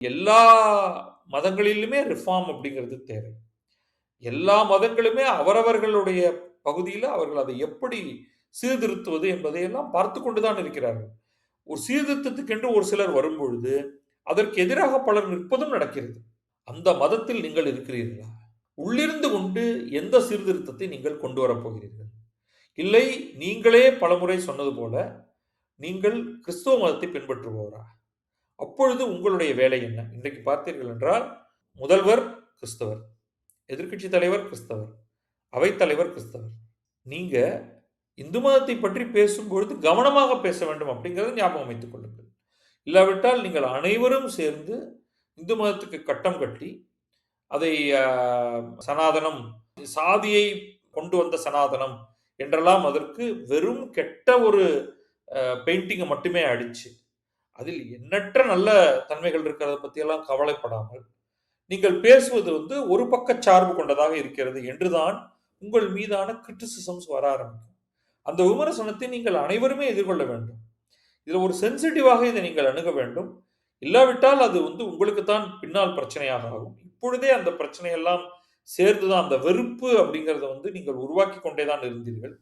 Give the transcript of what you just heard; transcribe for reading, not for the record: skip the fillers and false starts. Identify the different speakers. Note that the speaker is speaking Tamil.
Speaker 1: எல்லா மதங்களிலுமே ரிஃபார்ம் அப்படிங்கிறது தேவை. எல்லா மதங்களுமே அவரவர்களுடைய பகுதியில அவர்கள் அதை எப்படி சீர்திருத்துவது என்பதையெல்லாம் பார்த்துக் கொண்டு தான் இருக்கிறார்கள். ஒரு சீர்திருத்தத்துக்கென்று ஒரு சிலர் வரும்பொழுது, அதற்கு எதிராக பலர் நிற்பதும் நடக்கிறது. அந்த மதத்தில் நீங்கள் இருக்கிறீர்களா? உள்ளிருந்து கொண்டு எந்த சீர்திருத்தத்தை நீங்கள் கொண்டு வரப் போகிறீர்கள்? இல்லை, நீங்களே பலமுறை சொன்னது போல, நீங்கள் கிறிஸ்துவ மதத்தை பின்பற்றுபவரா? அப்பொழுது உங்களுடைய வேலை என்ன? இன்றைக்கு பார்த்தீர்கள் என்றால், முதல்வர் கிறிஸ்தவர், எதிர்க்கட்சி தலைவர் கிறிஸ்தவர், அவைத்தலைவர் கிறிஸ்தவர். நீங்க இந்து மதத்தை பற்றி பேசும்பொழுது கவனமாக பேச வேண்டும் அப்படிங்கிறத ஞாபகம் வைத்துக் கொள்ளுங்கள். இல்லாவிட்டால் நீங்கள் அனைவரும் சேர்ந்து இந்து மதத்துக்கு கட்டம் கட்டி, அதை சனாதனம், சாதியை கொண்டு வந்த சனாதனம் என்றெல்லாம் அதற்கு வெறும் கெட்ட ஒரு பெயிண்டிங்கை மட்டுமே அடிச்சு, அதில் எண்ணற்ற நல்ல தன்மைகள் இருக்கிறத பற்றியெல்லாம் கவலைப்படாமல், நீங்கள் பேசுவது ஒரு பக்க சார்பு கொண்டதாக இருக்கிறது என்றுதான் உங்கள் மீதான கிரிட்டிசிசம்ஸ் வர ஆரம்பிக்கும். அந்த விமர்சனத்தை நீங்கள் அனைவருமே எதிர்கொள்ள வேண்டும். இதில் ஒரு சென்சிட்டிவாக இதை நீங்கள் அணுக வேண்டும். இல்லாவிட்டால் அது உங்களுக்கு தான் பின்னால் பிரச்சனையாக ஆகும். இப்பொழுதே அந்த பிரச்சனையெல்லாம் சேர்ந்துதான் அந்த வெறுப்பு அப்படிங்கிறத நீங்கள் உருவாக்கி கொண்டே தான் இருந்தீர்கள்.